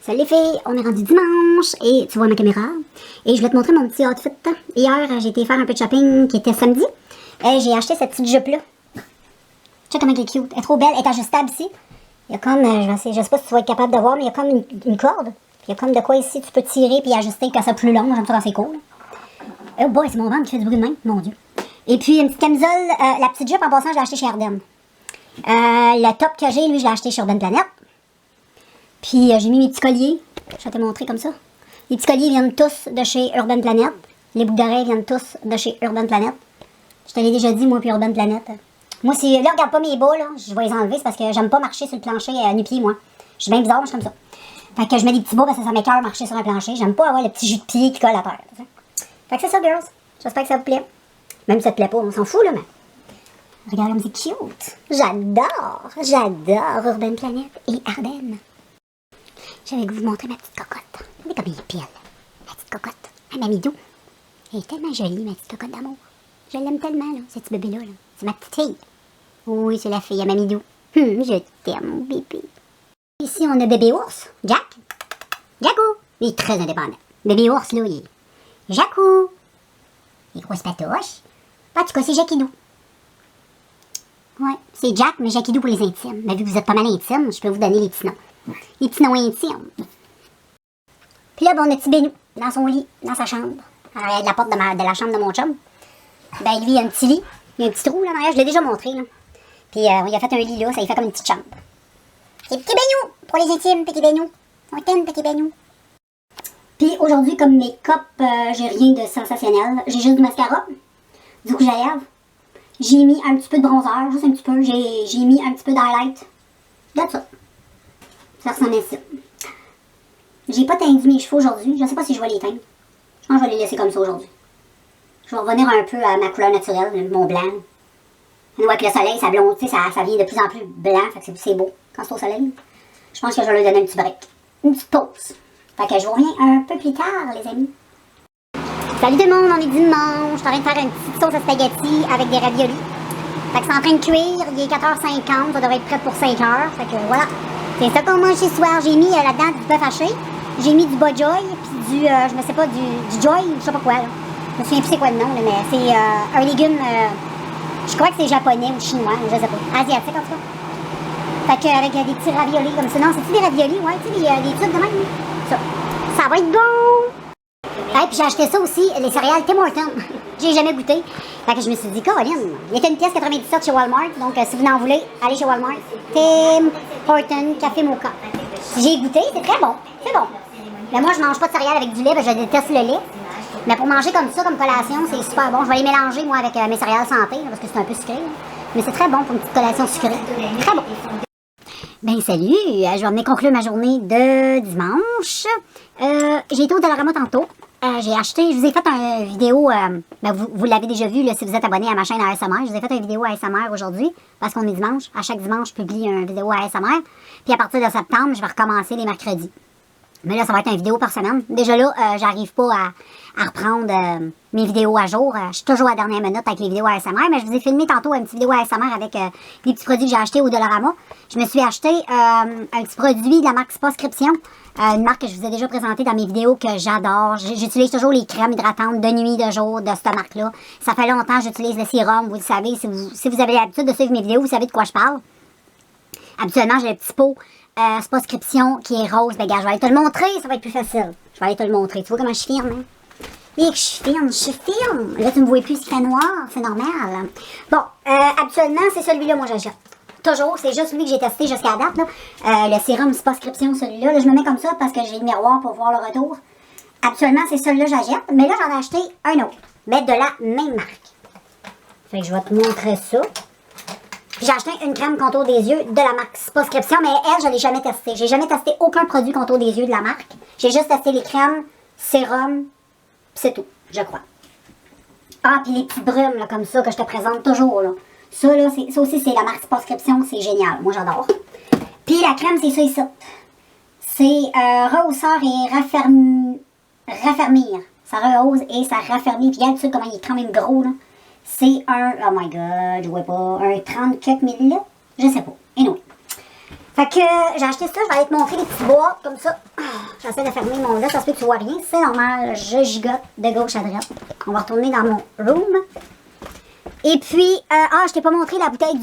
Salut les filles, on est rendu dimanche et tu vois ma caméra. Et je voulais te montrer mon petit outfit. Hier, j'ai été faire un peu de shopping qui était samedi. Et j'ai acheté cette petite jupe-là. Tu sais comment elle est cute. Elle est trop belle, elle est ajustable ici. Il y a comme, je sais pas si tu vas être capable de voir, mais il y a comme une corde. Puis il y a comme de quoi ici, tu peux tirer puis ajuster que ça plus long. J'aime ça quand c'est cool. Oh boy, c'est mon ventre qui fait du bruit de main, mon Dieu. Et puis une petite camisole, la petite jupe en passant, je l'ai achetée chez Ardennes. Le top que j'ai, lui, je l'ai acheté chez Urban Planet. Puis j'ai mis mes petits colliers. Je vais te montrer comme ça. Les petits colliers viennent tous de chez Urban Planet. Les boucles d'oreilles viennent tous de chez Urban Planet. Je te l'ai déjà dit, moi, puis Urban Planet. Moi, si là, regarde pas mes bas, là, je vais les enlever. C'est parce que j'aime pas marcher sur le plancher à nu-pied, moi. Je suis bien bizarre, moi, je suis comme ça. Fait que je mets des petits bas parce que ça m'écoeure marcher sur un plancher. J'aime pas avoir le petit jus de pied qui colle à terre. Fait que c'est ça, girls. J'espère que ça vous plaît. Même si ça te plaît pas, on s'en fout, là, mais. Regarde comme c'est cute. J'adore Urban Planet et Ardennes. Je vais vous montrer ma petite cocotte. Regardez comme il est pile. Ma petite cocotte. À Mamidou. Elle est tellement jolie, ma petite cocotte d'amour. Je l'aime tellement, là, ce petit bébé-là. Là. C'est ma petite fille. Oui, c'est la fille à Mamidou. Je t'aime, mon bébé. Ici, on a bébé ours. Jack. Jackou. Il est très indépendant. Bébé ours, là, il est. Jackou. Les grosses patoches. En tout cas, c'est Jackidou. Ouais, c'est Jack, mais Jackidou pour les intimes. Mais vu que vous êtes pas mal intimes, je peux vous donner les petits noms. Les petits noms intimes. Puis là, ben, on a petit Bénou dans son lit, dans sa chambre. À l'arrière de la porte de la chambre de mon chum. Ben, lui, il a un petit lit. Il y a un petit trou là derrière, je l'ai déjà montré. Là. Puis il a fait un lit là, ça lui fait comme une petite chambre. C'est petit Bénou pour les intimes, petit Bénou. On t'aime, petit Bénou. Puis aujourd'hui, comme make-up, j'ai rien de sensationnel. J'ai juste du mascara, du rouge à lèvres. J'ai mis un petit peu de bronzer, juste un petit peu. J'ai mis un petit peu d'highlight. That's it. Ça ressemble à ça. J'ai pas teint mes cheveux aujourd'hui. Je sais pas si je vais les teindre. Je pense que je vais les laisser comme ça aujourd'hui. Je vais revenir un peu à ma couleur naturelle, mon blanc. Avec le soleil, ça blonde, ça vient de plus en plus blanc. Fait que c'est beau quand c'est au soleil. Je pense que je vais lui donner un petit break. Une petite pause. Fait que je vous reviens un peu plus tard, les amis. Salut tout le monde, on est dimanche. Je suis en train de faire une petite sauce à spaghetti avec des raviolis. Fait que c'est en train de cuire. Il est 4h50. Ça devrait être prêt pour 5h. Fait que voilà. C'est ça qu'on mange ce soir. J'ai mis là-dedans du bœuf haché. J'ai mis du bas joy, puis du, je ne sais pas, du joy, je sais pas quoi, là. Je me souviens plus c'est quoi le nom, là, mais c'est un légume, je crois que c'est japonais ou chinois, je sais pas, asiatique en tout cas. Fait que avec des petits raviolis comme ça. Non, c'est-tu des raviolis, ouais, tu sais, des trucs de même, ça va être bon! Et puis j'ai acheté ça aussi, les céréales Tim Hortons. J'ai jamais goûté. Fait que je me suis dit, Caroline, il était une pièce 97 chez Walmart, donc si vous en voulez, allez chez Walmart. Tim Hortons Café Mocha. J'ai goûté, c'est très bon, c'est bon. Mais moi, je mange pas de céréales avec du lait, parce que je déteste le lait. Mais pour manger comme ça, comme collation, c'est super bon. Je vais les mélanger, moi, avec mes céréales santé, parce que c'est un peu sucré. Mais c'est très bon pour une petite collation sucrée. Très bon. Ben salut, je vais venir conclure ma journée de dimanche. J'ai été au Dollarama tantôt. J'ai acheté, je vous ai fait une vidéo, ben vous l'avez déjà vu là, si vous êtes abonné à ma chaîne ASMR. Je vous ai fait une vidéo ASMR aujourd'hui, parce qu'on est dimanche. À chaque dimanche, je publie une vidéo ASMR. Puis à partir de septembre, je vais recommencer les mercredis. Mais là, ça va être une vidéo par semaine. Déjà là, j'arrive pas à reprendre mes vidéos à jour. Je suis toujours à la dernière minute avec les vidéos ASMR, mais je vous ai filmé tantôt une petite vidéo ASMR avec des petits produits que j'ai achetés au Dollarama. Je me suis acheté un petit produit de la marque Sposcription, une marque que je vous ai déjà présentée dans mes vidéos que j'adore. J'utilise toujours les crèmes hydratantes de nuit, de jour de cette marque-là. Ça fait longtemps que j'utilise le sérum, vous le savez. Si vous avez l'habitude de suivre mes vidéos, vous savez de quoi je parle. Habituellement, j'ai le petit pot Sposcription qui est rose. Ben, gars, je vais aller te le montrer, ça va être plus facile. Je vais aller te le montrer. Tu vois comment je filme, hein? Et que je filme. Là, tu me vois plus, il fait noir, c'est normal. Bon, habituellement, c'est celui-là, moi, j'achète. Toujours, c'est juste celui que j'ai testé jusqu'à date, là. Le sérum Sposcription, celui-là. Là, je me mets comme ça parce que j'ai le miroir pour voir le retour. Habituellement, c'est celui-là que j'achète. Mais là, j'en ai acheté un autre. Mais de la même marque. Fait que je vais te montrer ça. J'ai acheté une crème contour des yeux de la marque Sposcription, mais elle, je ne l'ai jamais testée. J'ai jamais testé aucun produit contour des yeux de la marque. J'ai juste testé les crèmes, sérum, c'est tout, je crois. Ah, puis les petites brumes, là, comme ça, que je te présente toujours, là. Ça, là, ça aussi, c'est la marque Sposcription, c'est génial. Moi, j'adore. Puis la crème, c'est ça ici. C'est rehausseur et raffermir. Ça rehausse et ça raffermit. Puis regarde, tu sais comment il est quand même gros, là. C'est un, oh my god, je vois pas, un 30 quelques millilitres, je sais pas. Anyway. Fait que j'ai acheté ça, je vais aller te montrer les petits boîtes comme ça. j'essaie de fermer mon là, ça se peut que tu vois rien. C'est normal, je gigote de gauche à droite. On va retourner dans mon room. Et puis, je t'ai pas montré la bouteille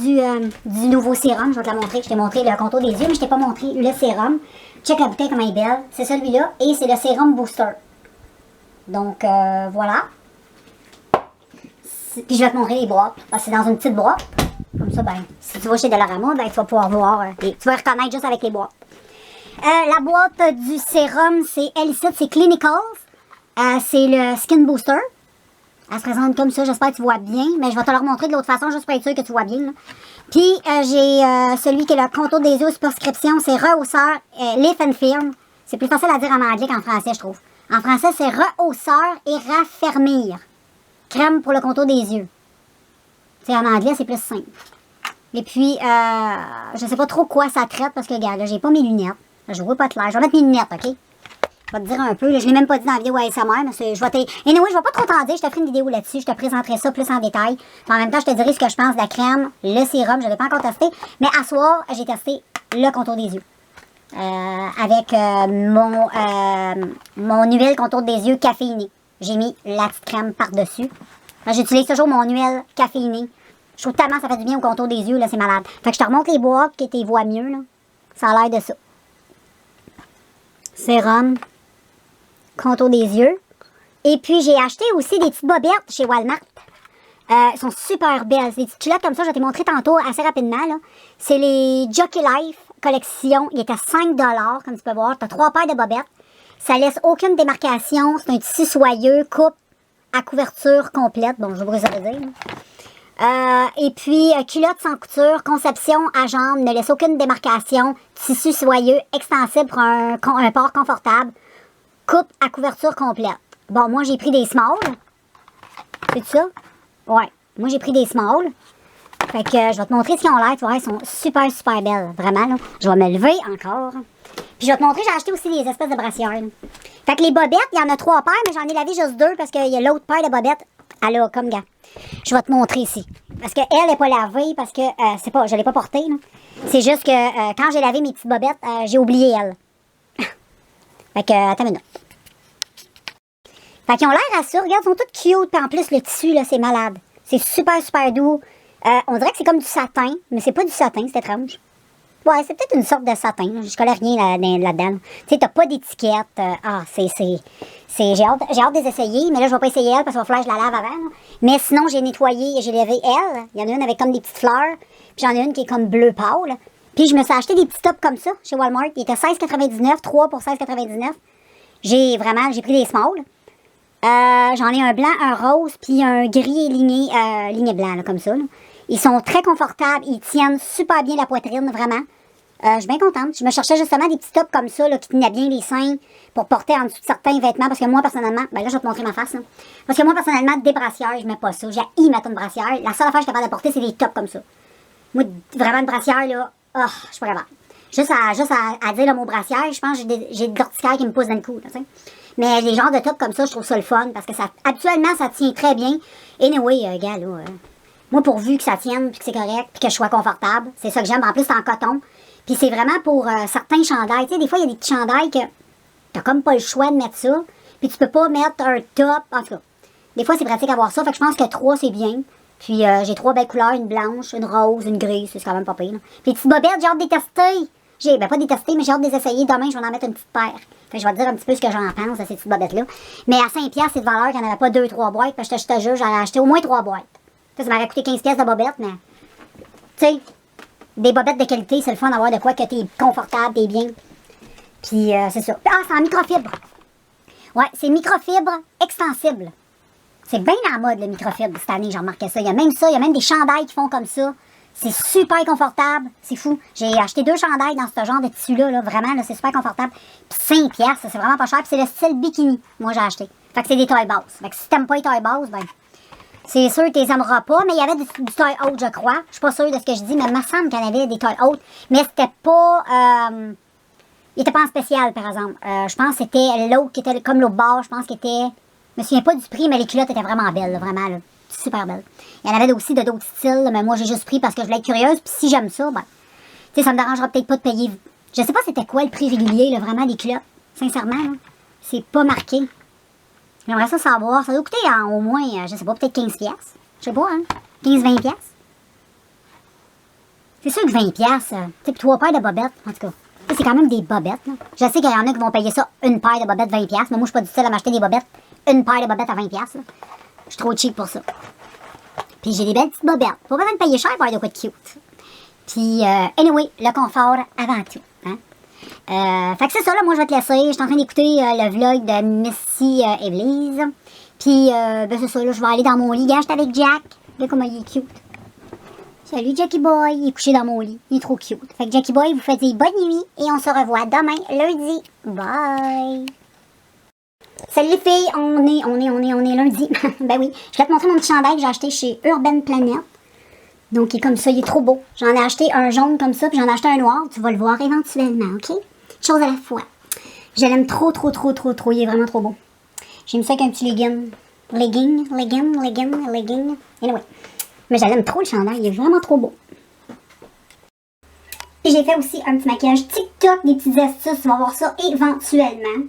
du nouveau sérum. Je vais te la montrer. Je t'ai montré le contour des yeux, mais je t'ai pas montré le sérum. Check la bouteille comme elle est belle. C'est celui-là et c'est le sérum booster. Donc, voilà. Puis je vais te montrer les boîtes. C'est dans une petite boîte. Comme ça, ben, si tu vas chez Dollarama, ben, tu vas pouvoir voir. Tu vas reconnaître juste avec les boîtes. La boîte du sérum, c'est elle ici, c'est Clinicals. C'est le Skin Booster. Elle se présente comme ça, j'espère que tu vois bien. Mais je vais te le remontrer de l'autre façon, juste pour être sûr que tu vois bien. Là. Puis, j'ai celui qui est le contour des yeux sur prescription, c'est rehausseur Lift and Firm. C'est plus facile à dire en anglais qu'en français, je trouve. En français, c'est rehausseur et raffermir. Crème pour le contour des yeux. C'est en anglais, c'est plus simple. Et puis, je sais pas trop quoi ça traite parce que, regarde, là, j'ai pas mes lunettes. Je vois pas clair. Je vais mettre mes lunettes, OK? Je vais te dire un peu. Là, je l'ai même pas dit dans la vidéo ASMR, mais je vais anyway, je vais pas trop t'en dire. Je te ferai une vidéo là-dessus. Je te présenterai ça plus en détail. Puis en même temps, je te dirai ce que je pense de la crème, le sérum. Je l'ai pas encore testé. Mais à soir, j'ai testé le contour des yeux. Avec mon huile contour des yeux caféinée. J'ai mis la petite crème par-dessus. J'utilise toujours mon huile caféinée. Je trouve tellement ça fait du bien au contour des yeux, là, c'est malade. Fait que je te remonte les boîtes, que tu les vois mieux, là. Ça a l'air de ça. Sérum, contour des yeux. Et puis, j'ai acheté aussi des petites bobettes chez Walmart. Elles sont super belles. C'est des petites culottes comme ça, je vais te les montrer tantôt assez rapidement, là. C'est les Jockey Life collection. Il est à 5 $, comme tu peux voir. Tu as 3 paires de bobettes. Ça laisse aucune démarcation. C'est un tissu soyeux, coupe à couverture complète. Bon, je vois ce que ça veut dire. Et puis, culotte sans couture, conception à jambes, ne laisse aucune démarcation, tissu soyeux, extensible pour un port confortable, coupe à couverture complète. Bon, moi, j'ai pris des small. C'est ça? Ouais. Moi, j'ai pris des small. Fait que je vais te montrer ce qu'ils ont l'air. Tu vois, elles sont super, super belles. Vraiment, là. Je vais me lever encore. Puis je vais te montrer, j'ai acheté aussi des espèces de brassières. Là. Fait que les bobettes, il y en a 3 paires, mais j'en ai lavé juste 2 parce qu'il y a l'autre paire de bobettes. Elle a comme gars. Je vais te montrer ici. Parce qu'elle n'est pas lavée, parce que je ne l'ai pas portée. C'est juste que quand j'ai lavé mes petites bobettes, j'ai oublié elle. Fait que, attends une minute. Fait qu'ils ont l'air à ça. Regarde, ils sont toutes cute. Puis en plus, le tissu, là, c'est malade. C'est super, super doux. On dirait que c'est comme du satin, mais c'est pas du satin, c'est étrange. Ouais, c'est peut-être une sorte de satin. Je connais rien là-dedans. Tu sais, t'as pas d'étiquette. J'ai hâte de les essayer, mais là, je vais pas essayer elle parce qu'il va falloir que je la lave avant. Là. Mais sinon, j'ai nettoyé, j'ai lavé elle. Il y en a une avec comme des petites fleurs. Puis j'en ai une qui est comme bleu pâle. Puis je me suis acheté des petits tops comme ça chez Walmart. Il était 16,99, 3 pour 16,99. J'ai pris des small. J'en ai un blanc, un rose, puis un gris ligné blanc, là, comme ça. Là. Ils sont très confortables. Ils tiennent super bien la poitrine, vraiment. Je suis bien contente. Je me cherchais justement des petits tops comme ça, là, qui tenaient bien les seins pour porter en dessous de certains vêtements. Parce que moi, personnellement, ben là, je vais te montrer ma face. Là. Parce que moi, personnellement, des brassières, je mets pas ça. J'ai mettre une brassière. La seule affaire que je suis capable de porter, c'est des tops comme ça. Moi, vraiment, une brassière, là, je suis pas capable. Juste à dire le mot brassière, je pense que j'ai de l'urticaire qui me pousse dans le cou. Là, mais les genres de tops comme ça, je trouve ça le fun. Parce que habituellement, ça tient très bien. Anyway, gars, là, moi, pourvu que ça tienne, puis que c'est correct, puis que je sois confortable, c'est ça que j'aime. En plus, c'est en coton. Puis c'est vraiment pour certains chandails. Tu sais, des fois, il y a des petits chandails que t'as comme pas le choix de mettre ça. Puis tu peux pas mettre un top. En tout cas, des fois, c'est pratique d'avoir ça. Fait que je pense que 3, c'est bien. Puis j'ai 3 belles couleurs, une blanche, une rose, une grise. C'est quand même pas pire. Là. Puis les petites bobettes, j'ai hâte de les tester. Pas de les tester, mais j'ai hâte de les essayer. Demain, je vais en mettre une petite paire. Fait que je vais te dire un petit peu ce que j'en pense de ces petites bobettes-là. Mais à 5$, c'est de valeur qu'il n'y en avait pas 2-3 boîtes. Parce que je te jure, j'aurais acheté au moins 3 boîtes. Ça m'aurait coûté 15$ de bobettes, mais... Tu sais, des bobettes de qualité, c'est le fun d'avoir de quoi que t'es confortable, t'es bien. Puis c'est ça. C'est en microfibre. Ouais, c'est microfibre extensible. C'est bien à la mode, le microfibre, cette année, j'ai remarqué ça. Il y a même ça, il y a même des chandails qui font comme ça. C'est super confortable. C'est fou. J'ai acheté 2 chandails dans ce genre de tissu-là. Là. Vraiment, là, c'est super confortable. Puis 5$, c'est vraiment pas cher. Puis c'est le style bikini, moi, j'ai acheté. Fait que c'est des tailles basses. Fait que si t'aimes pas les tailles basses, ben... C'est sûr que tu les aimeras pas, mais il y avait du taille haute, je crois. Je suis pas sûre de ce que je dis, mais il me semble qu'il y en avait des tailles hautes. Mais c'était pas... il était pas en spécial, par exemple. Je pense que c'était l'autre qui était comme l'autre bord. Je pense qu'il était... Je me souviens pas du prix, mais les culottes étaient vraiment belles, là, vraiment. Là, super belles. Il y en avait aussi de d'autres styles, là, mais moi, j'ai juste pris parce que je voulais être curieuse. Puis si j'aime ça, ben... Tu sais, ça me dérangera peut-être pas de payer... Je sais pas c'était quoi le prix régulier, là, vraiment, des culottes. Sincèrement, là, c'est pas marqué. J'aimerais ça savoir. Ça doit coûter au moins, je sais pas, peut-être 15 piastres. Je sais pas, hein. 15-20 piastres. C'est sûr que 20 piastres, tu sais, 3 paires de bobettes, en tout cas. C'est quand même des bobettes, là. Je sais qu'il y en a qui vont payer ça, une paire de bobettes 20 piastres, mais moi, je suis pas du style à m'acheter des bobettes, une paire de bobettes à 20 piastres, là. Je suis trop cheap pour ça. Puis j'ai des belles petites bobettes. Pas besoin de payer cher pour avoir de quoi de cute. Puis, anyway, le confort avant tout, hein. Fait que c'est ça, là, moi, je vais te laisser. Je suis en train d'écouter le vlog de Missy Église. Puis, ben c'est ça, là, je vais aller dans mon lit. Gars, j'étais avec Jack. Regarde comment il est cute. Salut Jackie Boy, il est couché dans mon lit. Il est trop cute. Fait que Jackie Boy vous fait dire bonne nuit et on se revoit demain, lundi. Bye! Salut les filles, on est lundi. Ben oui, je vais te montrer mon petit chandail que j'ai acheté chez Urban Planet. Donc il est comme ça, il est trop beau. J'en ai acheté un jaune comme ça, puis j'en ai acheté un noir. Tu vas le voir éventuellement, ok? Chose à la fois. Je l'aime trop. Il est vraiment trop beau. J'ai mis ça avec un petit legging. Legging. Anyway. Mais j'aime trop le chandail, il est vraiment trop beau. Et j'ai fait aussi un petit maquillage TikTok, des petites astuces, tu vas voir ça éventuellement.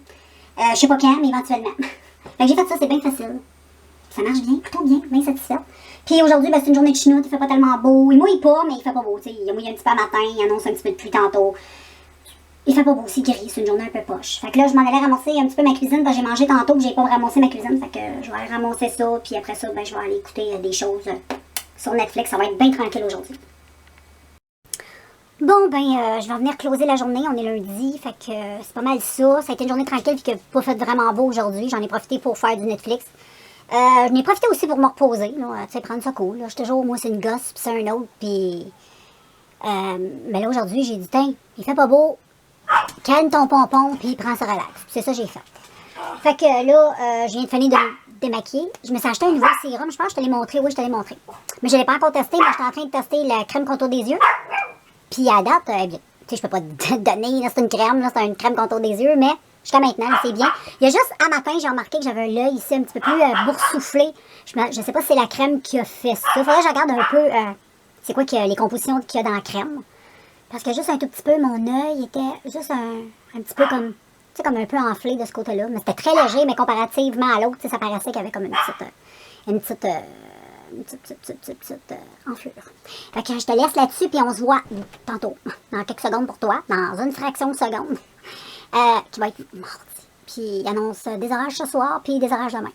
Je sais pas quand, mais éventuellement. Fait que j'ai fait ça, c'est bien facile. Ça marche bien, plutôt bien satisfaite. Puis aujourd'hui, ben, c'est une journée de chinois, il fait pas tellement beau. Il mouille pas, mais il fait pas beau. Il a mouillé un petit peu à matin, il annonce un petit peu de pluie tantôt. Il fait pas beau, c'est gris, c'est une journée un peu poche. Fait que là, je m'en allais ramasser un petit peu ma cuisine, parce que j'ai mangé tantôt, puis j'ai pas ramassé ma cuisine. Fait que je vais aller ramasser ça, puis après ça, ben, je vais aller écouter des choses sur Netflix. Ça va être bien tranquille aujourd'hui. Bon, ben, je vais venir closer la journée. On est lundi, fait que c'est pas mal ça. Ça a été une journée tranquille, puis qui n'a pas fait vraiment beau aujourd'hui. J'en ai profité pour faire du Netflix. J'en ai profité aussi pour me reposer, tu sais, prendre ça cool. Je suis toujours, moi, c'est une gosse, puis c'est un autre, puis... mais là, aujourd'hui, j'ai dit, tiens, il fait pas beau, calme ton pompon, puis prends ça relax. C'est ça que j'ai fait. Fait que là, je viens de finir de me démaquiller. Je me suis acheté un nouveau sérum, je pense que je te l'ai montré. Oui, je te l'ai montré. Mais je l'ai pas encore testé, mais j'étais en train de tester la crème contour des yeux. Puis à date, bien, tu sais, je peux pas te donner, là, c'est une crème, là, c'est une crème contour des yeux, mais jusqu'à maintenant, c'est bien. Il y a juste, à matin, j'ai remarqué que j'avais l'œil ici un petit peu plus boursouflé. Je sais pas si c'est la crème qui a fait ça. Faudrait que je regarde un peu, c'est quoi les compositions qu'il y a dans la crème. Parce que juste un tout petit peu, mon œil était juste un petit peu comme, tu sais, comme un peu enflé de ce côté-là. Mais c'était très léger, mais comparativement à l'autre, ça paraissait qu'il y avait comme une petite enflure. Fait que je te laisse là-dessus, puis on se voit tantôt, dans quelques secondes pour toi, dans une fraction de seconde, qui va être mardi. Puis il annonce des orages ce soir, puis des orages demain.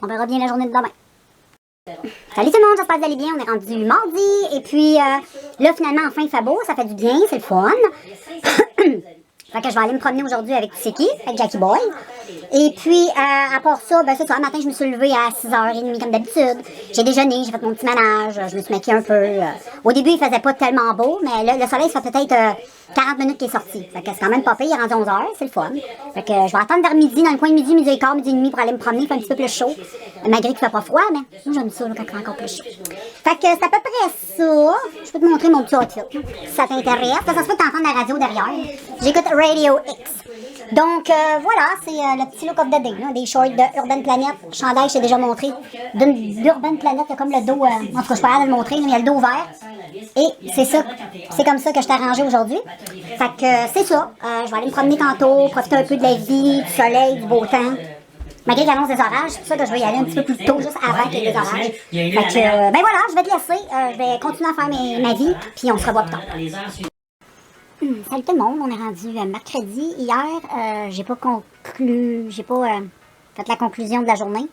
On verra bien la journée de demain. Salut tout le monde, j'espère que vous allez bien. On est rendu mardi, et puis là, finalement, enfin, il fait beau, ça fait du bien, c'est le fun. Fait que je vais aller me promener aujourd'hui avec tu sais qui, avec Jackie Boy. Et puis, à part ça, ben c'est ça, le matin, je me suis levée à 6h30 comme d'habitude. J'ai déjeuné, j'ai fait mon petit ménage, je me suis maquillée un peu. Au début, il faisait pas tellement beau, mais là, le soleil, ça fait peut-être 40 minutes qu'il est sorti. Fait que c'est quand même pas pire, il est rendu 11h, c'est le fun. Fait que je vais attendre vers midi, dans le coin de midi, midi et quart, midi et demi pour aller me promener, il fait un petit peu plus chaud. Malgré qu'il fait pas froid, mais moi, j'aime ça là, quand il fait encore plus chaud. Fait que c'est à peu près ça. Je peux te montrer mon petit outfit, si ça t'intéresse. Ça se peut que t'entendes la radio derrière. J'écoute Radio X. Donc, voilà, c'est le petit look of the day, là, des shorts de Urban Planet. Chandail, je t'ai déjà montré. D'Urban Planet, il y a comme le dos, en tout cas, je peux pas le montrer, mais il y a le dos vert. Et c'est ça, c'est comme ça que je t'ai arrangé aujourd'hui. Fait que c'est ça. Je vais aller me promener tantôt, profiter un peu de la vie, du soleil, du beau temps. Malgré qu'il annonce des orages, c'est pour ça que je vais y aller un petit peu plus tôt, juste avant qu'il y ait des orages. Fait que, ben voilà, je vais te laisser. Je vais continuer à faire ma vie, puis on se revoit plus tard. Salut tout le monde, on est rendu mercredi. Hier, j'ai pas fait la conclusion de la journée.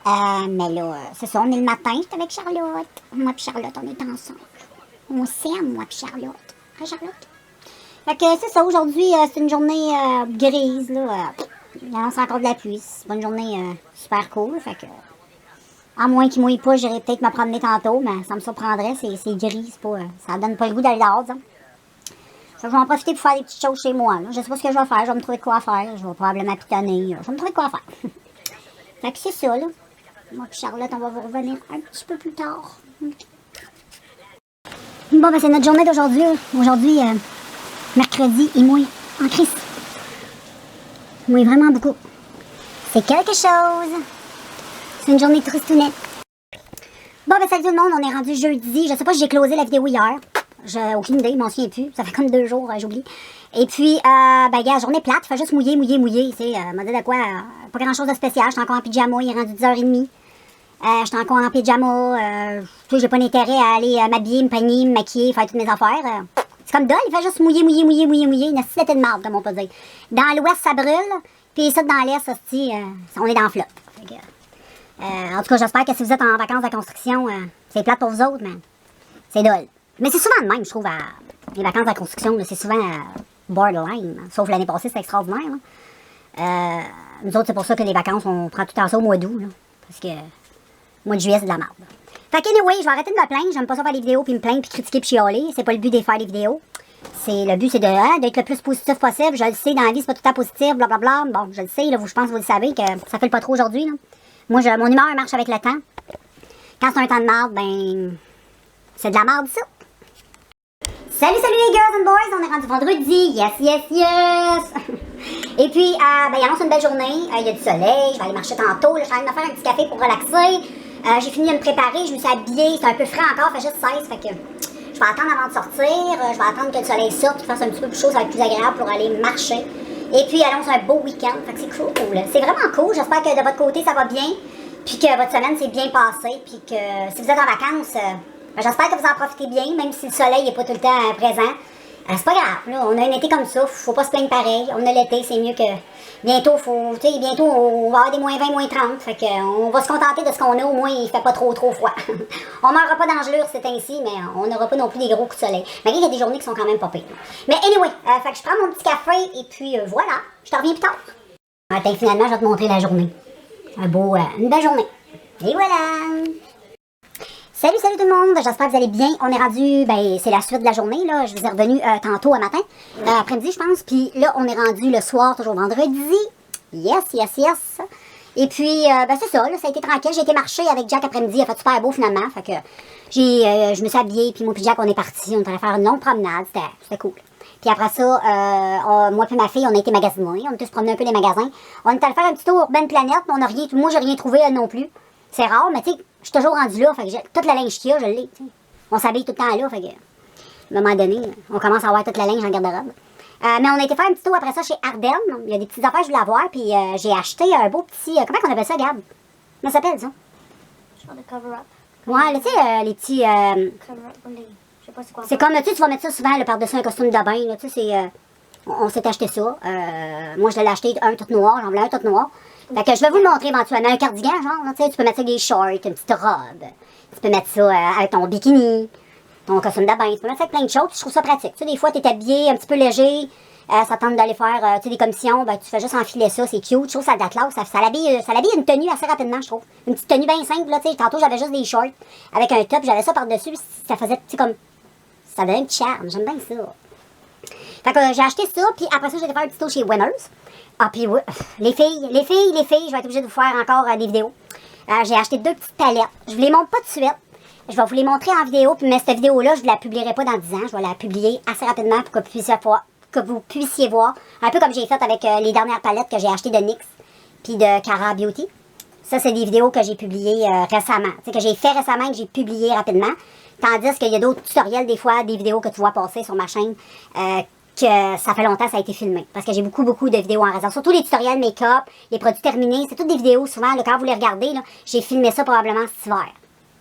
Mais là, c'est ça, on est le matin, j'étais avec Charlotte. Moi et Charlotte, on est ensemble. On s'aime, moi et Charlotte. Hein, Charlotte? Fait que c'est ça, aujourd'hui, c'est une journée grise, là. Il annonce encore de la pluie. C'est pas une journée super cool, fait que... À moins qu'il mouille pas, j'irai peut-être me promener tantôt, mais ça me surprendrait, c'est gris, c'est pas... ça donne pas le goût d'aller dehors, disons. Je vais en profiter pour faire des petites choses chez moi. Là. Je sais pas ce que je vais faire. Je vais me trouver de quoi faire. Je vais probablement pitonner. Je vais me trouver de quoi faire. Fait que c'est ça, là. Moi et Charlotte, on va vous revenir un petit peu plus tard. Bon, ben c'est notre journée d'aujourd'hui. Aujourd'hui, mercredi, il mouille en crise. Il mouille vraiment beaucoup. C'est quelque chose. C'est une journée de tristounette. Bon, ben salut tout le monde. On est rendu jeudi. Je sais pas si j'ai closé la vidéo hier. J'ai aucune idée, je m'en souviens plus. Ça fait comme 2 jours, j'oublie. Et puis, ben, gars, journée plate, fait juste mouiller. Tu sais, m'a dit de quoi, pas grand-chose de spécial. J'étais encore en pyjama, il est rendu 10h30. J'étais encore en pyjama. Tu sais, j'ai pas d'intérêt à aller m'habiller, me peigner, me maquiller, faire toutes mes affaires. C'est comme dol, il fait juste mouiller. Une assiette de marde, comme on peut dire. Dans l'ouest, ça brûle. Puis ça, dans l'est, on est dans le flop. Fait que, en tout cas, j'espère que si vous êtes en vacances de construction, c'est plate pour vous autres, mais c'est dole. Mais c'est souvent de même, je trouve, les vacances de construction, c'est souvent borderline. Sauf l'année passée, c'était extraordinaire. Nous autres, c'est pour ça que les vacances, on prend tout le temps ça au mois d'août. Parce que le mois de juillet, c'est de la merde. Fait que, anyway, je vais arrêter de me plaindre. J'aime pas ça faire des vidéos, puis me plaindre, puis critiquer, puis chialer. C'est pas le but de faire des vidéos. Le but, c'est d'être le plus positif possible. Je le sais, dans la vie, c'est pas tout le temps positif, blablabla. Bon, je le sais, là, je pense que vous le savez, que ça fait pas trop aujourd'hui. Moi, mon humeur marche avec le temps. Quand c'est un temps de merde, ben, c'est de la merde, ça. Salut les girls and boys, on est rendu vendredi, yes! Et puis, ben, il annonce une belle journée, il y a du soleil, je vais aller marcher tantôt, là, je suis en train de me faire un petit café pour relaxer. J'ai fini de me préparer, je me suis habillée, c'est un peu frais encore, fait juste 16, fait que je vais attendre avant de sortir, je vais attendre que le soleil sorte, qu'il fasse un petit peu plus chaud, ça va être plus agréable pour aller marcher. Et puis, annonce un beau week-end, fait que c'est cool, c'est vraiment cool, j'espère que de votre côté ça va bien, puis que votre semaine s'est bien passée, puis que si vous êtes en vacances, j'espère que vous en profitez bien, même si le soleil n'est pas tout le temps présent. C'est pas grave, là, on a un été comme ça, faut pas se plaindre pareil. On a l'été, c'est mieux que... Bientôt, on va avoir des moins 20, moins 30. Fait qu'on va se contenter de ce qu'on a, au moins il fait pas trop froid. On n'aura pas d'engelure, c'est ainsi, mais on n'aura pas non plus des gros coups de soleil. Malgré qu'il y a des journées qui sont quand même pas pires. Mais anyway, fait que je prends mon petit café et puis voilà, je te reviens plus tard. Finalement, je vais te montrer la journée. Une belle journée. Et voilà! Salut tout le monde, j'espère que vous allez bien. On est rendu, ben c'est la suite de la journée, là. Je vous ai revenu tantôt à matin, après-midi je pense. Puis là, on est rendu le soir, toujours vendredi. Yes. Et puis, ben c'est ça, là, ça a été tranquille. J'ai été marcher avec Jack après-midi, il a fait super beau finalement. Fait que je me suis habillée, puis moi puis Jack, on est partis. On est allé faire une longue promenade, c'était cool. Puis après ça, moi et ma fille, on a été magasiner. On a tous promené un peu les magasins. On est allé faire un petit tour Urban Planet, mais moi j'ai rien trouvé non plus. C'est rare, mais tu sais, je suis toujours rendue là, fait que toute la linge qu'il y a, je l'ai, tu sais. On s'habille tout le temps là, fait que, à un moment donné, on commence à avoir toute la linge en garde-robe. Mais on a été faire un petit tour après ça chez Ardennes. Il y a des petites affaires que je voulais avoir, puis j'ai acheté un beau petit, comment on appelle ça, Gab? Comment ça s'appelle, ça? Genre de cover-up. Ouais, tu sais, les petits, Cover-up, je sais pas c'est quoi. c'est comme, tu vas mettre ça souvent, là, par-dessus un costume de bain, là, tu sais, c'est, on s'est acheté ça. Moi, je l'ai acheté un tout noir, j'en voulais un tout noir. Fait que je vais vous le montrer éventuellement. Un cardigan, genre, là, tu sais, tu peux mettre ça avec des shorts, une petite robe. Tu peux mettre ça avec ton bikini, ton costume de bain. Tu peux mettre ça avec plein de choses, puis je trouve ça pratique. Tu sais, des fois, t'es habillé un petit peu léger, ça tente d'aller faire, tu sais, des commissions, ben, tu fais juste enfiler ça, c'est cute. Je trouve ça de la classe, ça l'habille une tenue assez rapidement, je trouve. Une petite tenue bien simple, là, tu sais. Tantôt, j'avais juste des shorts avec un top, j'avais ça par-dessus, ça faisait, tu sais, comme, ça donnait un petit charme. J'aime bien ça. Fait que j'ai acheté ça, puis après ça, j'ai été faire un petit tour chez Winners. Ah, puis oui, les filles, je vais être obligée de vous faire encore des vidéos. J'ai acheté 2 petites palettes. Je vous les montre pas tout de suite. Je vais vous les montrer en vidéo, mais cette vidéo-là, je ne la publierai pas dans 10 ans. Je vais la publier assez rapidement pour que vous puissiez voir. Un peu comme j'ai fait avec les dernières palettes que j'ai achetées de NYX, puis de Cara Beauty. Ça, c'est des vidéos que j'ai publiées récemment. Tu sais, que j'ai fait récemment et que j'ai publié rapidement. Tandis qu'il y a d'autres tutoriels, des fois, des vidéos que tu vois passer sur ma chaîne, que ça fait longtemps que ça a été filmé. Parce que j'ai beaucoup de vidéos en réserve. Surtout les tutoriels make-up, les produits terminés. C'est toutes des vidéos, souvent, là, quand vous les regardez, j'ai filmé ça probablement cet hiver.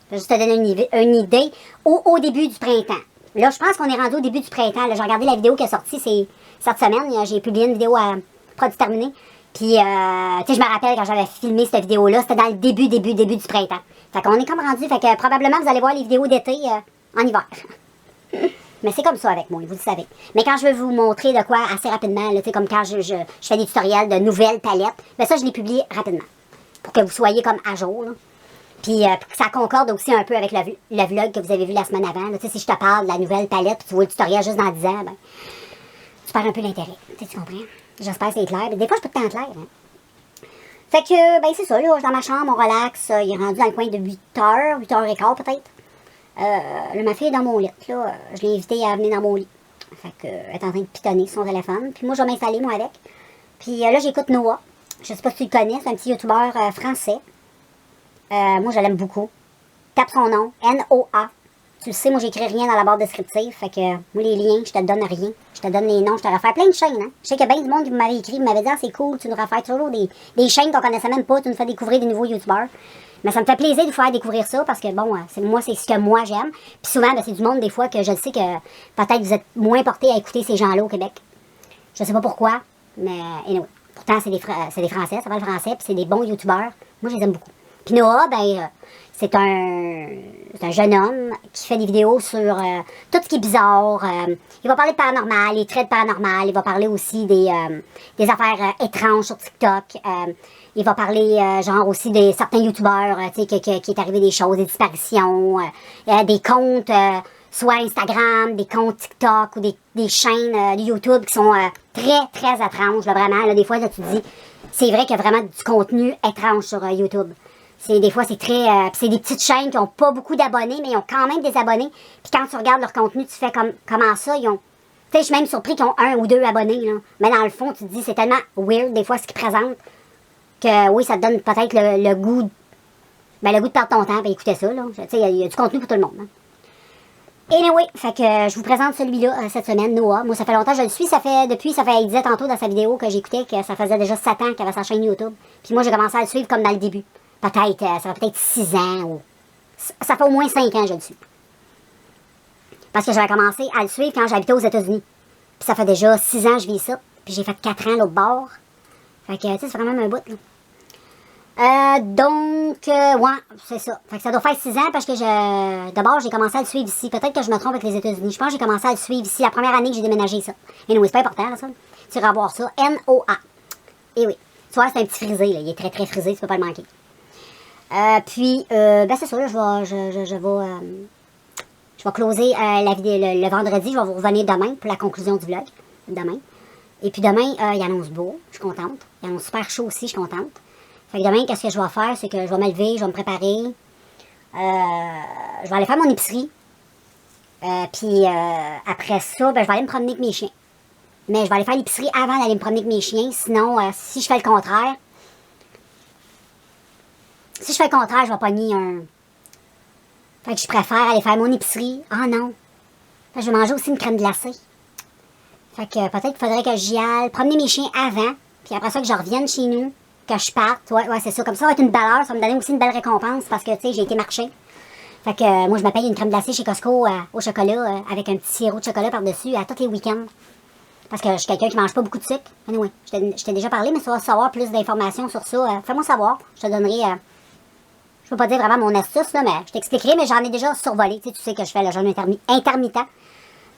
Je vais juste te donner une idée au début du printemps. Là, je pense qu'on est rendu au début du printemps. J'ai regardé la vidéo qui est sortie cette semaine. J'ai publié une vidéo à produits terminés. Puis, tu sais, je me rappelle quand j'avais filmé cette vidéo-là, c'était dans le début du printemps. Fait qu'on est comme rendu, fait que probablement vous allez voir les vidéos d'été en hiver. Mais c'est comme ça avec moi, vous le savez. Mais quand je veux vous montrer de quoi assez rapidement, tu sais, comme quand je fais des tutoriels de nouvelles palettes, ben ça, je les publie rapidement. Pour que vous soyez comme à jour, là. Puis pour que ça concorde aussi un peu avec le vlog que vous avez vu la semaine avant. Tu sais, si je te parle de la nouvelle palette, puis tu vois le tutoriel juste dans 10 ans, ben, tu perds un peu l'intérêt. Tu comprends? J'espère que c'est clair. Mais des fois, je peux pas être clair. Hein. Fait que, ben c'est ça, là, je suis dans ma chambre, on relaxe. Il est rendu dans le coin de 8h, 8h15 peut-être. Là, ma fille est dans mon lit. Là, je l'ai invitée à venir dans mon lit. Fait que, elle est en train de pitonner sur son téléphone. Puis moi, je vais m'installer, moi, avec. Puis là, j'écoute Noah. Je sais pas si tu le connais, c'est un petit youtubeur français. Moi, je l'aime beaucoup. Tape son nom, Noah. Tu le sais, moi, j'écris rien dans la barre descriptive. Fait que, moi, les liens, je te donne rien. Je te donne les noms, je te refais plein de chaînes, hein. Je sais qu'il y a bien du monde qui m'avait écrit, qui m'avait dit, ah, c'est cool, tu nous refais toujours des chaînes qu'on connaissait même pas, tu nous fais découvrir des nouveaux youtubeurs. Mais ça me fait plaisir de vous faire découvrir ça parce que, bon, moi, c'est ce que moi j'aime. Puis souvent, ben, c'est du monde, des fois, que je sais que peut-être vous êtes moins porté à écouter ces gens-là au Québec. Je sais pas pourquoi, mais anyway. Pourtant, c'est des Français, ça parle français, puis c'est des bons youtubeurs. Moi, je les aime beaucoup. Puis Noah, ben, c'est un jeune homme qui fait des vidéos sur tout ce qui est bizarre. Il va parler de paranormal, les traits de paranormal. Il va parler aussi des affaires étranges sur TikTok. Il va parler, genre, aussi de certains youtubeurs, tu sais, qui est arrivé des choses, des disparitions, des comptes, soit Instagram, des comptes TikTok ou des chaînes de YouTube qui sont très, très étranges, là, vraiment. Là, des fois, là, tu te dis, c'est vrai qu'il y a vraiment du contenu étrange sur YouTube. Des fois, c'est très... c'est des petites chaînes qui n'ont pas beaucoup d'abonnés, mais ils ont quand même des abonnés. Puis quand tu regardes leur contenu, tu fais comment ça, ils ont... Tu sais, je suis même surpris qu'ils ont 1 ou 2 abonnés, là. Mais dans le fond, tu te dis, c'est tellement weird, des fois, ce qu'ils présentent, que oui, ça te donne peut-être le goût... Ben, le goût de perdre ton temps et écouter ça, là. Tu sais, il y a du contenu pour tout le monde, hein. Anyway, fait que je vous présente celui-là cette semaine, Noah. Moi, ça fait longtemps que je le suis. Il disait tantôt dans sa vidéo que j'écoutais que ça faisait déjà 7 ans qu'il avait sa chaîne YouTube. Puis moi, j'ai commencé à le suivre comme dans le début. Peut-être, ça fait peut-être 6 ans ou... Ça fait au moins 5 ans que je le suis. Parce que j'avais commencé à le suivre quand j'habitais aux États-Unis. Puis ça fait déjà 6 ans que je vis ça. Puis j'ai fait 4 ans l'autre bord. Fait que, tu sais, c'est vraiment un bout, là. Ouais, c'est ça. Fait que ça doit faire 6 ans parce que d'abord, j'ai commencé à le suivre ici. Peut-être que je me trompe avec les États-Unis. Je pense que j'ai commencé à le suivre ici la première année que j'ai déménagé ça. Et oui, c'est pas important, ça. Tu vas voir ça. Noa. Et oui. Tu vois, c'est un petit frisé, là. Il est très, très frisé. Tu peux pas le manquer. Ben c'est ça, là, je vais closer la vidéo le vendredi. Je vais vous revenir demain pour la conclusion du vlog. Demain. Et puis demain, il annonce beau. Je suis contente. Il annonce super chaud aussi. Je suis contente. Fait que demain, qu'est-ce que je vais faire? C'est que je vais me lever, je vais me préparer. Je vais aller faire mon épicerie. Puis après ça, ben, je vais aller me promener avec mes chiens. Mais je vais aller faire l'épicerie avant d'aller me promener avec mes chiens. Sinon, si je fais le contraire... Si je fais le contraire, je vais pogner un... Fait que je préfère aller faire mon épicerie. Ah non. Fait que je vais manger aussi une crème glacée. Fait que peut-être qu'il faudrait que j'y aille promener mes chiens avant. Puis après ça, que je revienne chez nous. Que je parte. Ouais, c'est ça. Comme ça va être une belle heure. Ça va me donner aussi une belle récompense parce que, tu sais, j'ai été marcher. Fait que moi, je me paye une crème glacée chez Costco au chocolat avec un petit sirop de chocolat par-dessus à tous les week-ends. Parce que je suis quelqu'un qui mange pas beaucoup de sucre. Anyway, je t'ai déjà parlé, mais si tu veux savoir plus d'informations sur ça, fais-moi savoir. Je te donnerai... je peux pas dire vraiment mon astuce, là, mais je t'expliquerai, mais j'en ai déjà survolé. Tu sais que je fais le jeûne intermittent.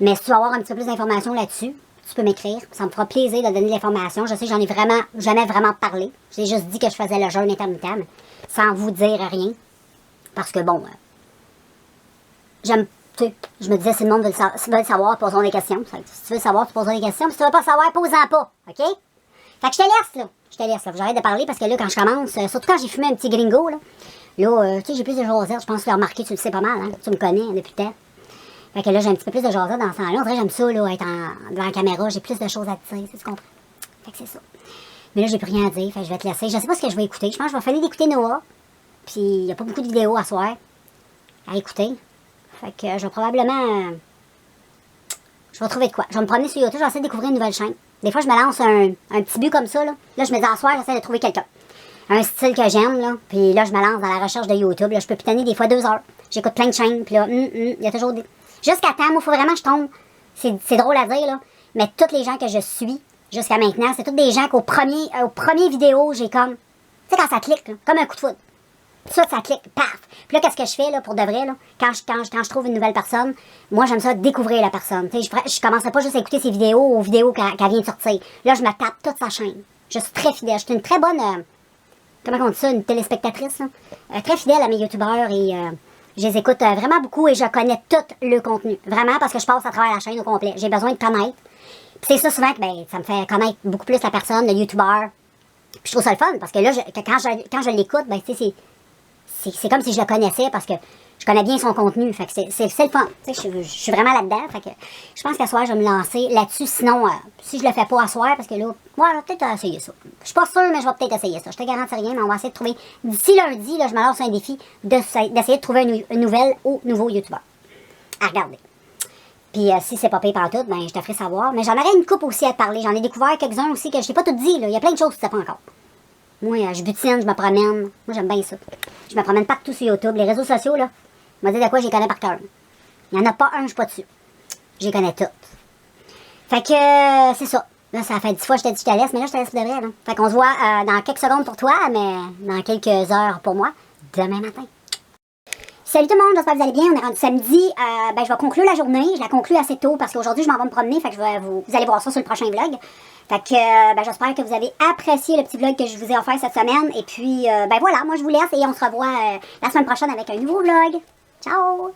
Mais si tu veux avoir un petit peu plus d'informations là-dessus, tu peux m'écrire. Ça me fera plaisir de donner de l'information. Je sais que j'en ai jamais vraiment parlé. J'ai juste dit que je faisais le jeûne intermittent, mais sans vous dire rien. Parce que bon, j'aime, tu sais, je me disais, si le monde veut le savoir, posons des questions. Si tu veux savoir, tu poseras des questions. Si tu veux pas savoir, pose-en pas. OK? Fait que je te laisse, là. J'arrête de parler parce que là, quand je commence, surtout quand j'ai fumé un petit gringo, là, tu sais, j'ai plus de jasette. Je pense que tu l'as remarqué, tu le sais pas mal, hein. Tu me connais depuis le temps. Fait que là, j'ai un petit peu plus de jasette dans ce temps-là. En vrai, j'aime ça, là, être devant la caméra. J'ai plus de choses à te dire, tu comprends? Fait que c'est ça. Mais là, j'ai plus rien à dire. Fait que je vais te laisser. Je sais pas ce que je vais écouter. Je pense que je vais finir d'écouter Noah. Puis, il n'y a pas beaucoup de vidéos à soir à écouter. Fait que je vais probablement... je vais trouver de quoi. Je vais me promener sur YouTube. Je vais essayer de découvrir une nouvelle chaîne. Des fois, je me lance un petit but comme ça, là. Là, je me dis, à soir, j'essaie de trouver quelqu'un. Un style que j'aime, là. Puis là, je me lance dans la recherche de YouTube. Là, je peux pitonner des fois 2 heures. J'écoute plein de chaînes. Puis là, il y a toujours des... Jusqu'à temps, moi, il faut vraiment que je tombe. C'est drôle à dire, là. Mais toutes les gens que je suis jusqu'à maintenant, c'est toutes des gens qu'au premier vidéo, j'ai comme... Tu sais, quand ça clique, là, comme un coup de foudre. Ça clique, paf. Puis là, qu'est-ce que je fais, là, pour de vrai, là? Quand je trouve une nouvelle personne, moi, j'aime ça découvrir la personne. Tu sais, je commencerai pas juste à écouter ses vidéos aux vidéos qu'elle vient de sortir. Là, je me tape toute sa chaîne. Je suis très fidèle. Je suis une très bonne... comment on dit ça? Une téléspectatrice, là. Très fidèle à mes youtubeurs et... je les écoute vraiment beaucoup et je connais tout le contenu. Vraiment, parce que je passe à travers la chaîne au complet. J'ai besoin de connaître. Puis c'est ça souvent que ben, ça me fait connaître beaucoup plus la personne, le youtubeur. Puis je trouve ça le fun, parce que là, quand je l'écoute, ben, tu sais, c'est comme si je le connaissais, parce que je connais bien son contenu. Fait que c'est le fun. Tu sais, je suis vraiment là-dedans. Fait que je pense qu'à soir, je vais me lancer là-dessus. Sinon, si je le fais pas à soir, parce que là, ouais, je vais peut-être essayer ça. Je suis pas sûre, mais je vais peut-être essayer ça. Je te garantis rien, mais on va essayer de trouver. D'ici lundi, là, je me lance un défi d'essayer de trouver une nouvelle ou nouveau youtubeur. à regarder. Puis si c'est pas payé par tout, ben je te ferai savoir. Mais j'en aurais une coupe aussi à te parler. J'en ai découvert quelques-uns aussi que je t'ai pas tout dit, là. Il y a plein de choses que tu sais pas encore. Moi, je butine, je me promène. Moi, j'aime bien ça. Je me promène partout sur YouTube. Les réseaux sociaux, là, je me dis de quoi je les connais par cœur. Il n'y en a pas un, je suis pas dessus. Je les connais toutes. Fait que, c'est ça. Là, ça fait 10 fois que je t'ai dit que je te laisse, mais là, je te laisse pour de vrai, là. Fait qu'on se voit dans quelques secondes pour toi, mais dans quelques heures pour moi, demain matin. Salut tout le monde, j'espère que vous allez bien. On est rendu samedi. Je vais conclure la journée. Je la conclue assez tôt parce qu'aujourd'hui, je m'en vais me promener. Fait que vous allez voir ça sur le prochain vlog. Fait que, j'espère que vous avez apprécié le petit vlog que je vous ai offert cette semaine. Et puis, voilà, moi, je vous laisse et on se revoit la semaine prochaine avec un nouveau vlog. Ciao!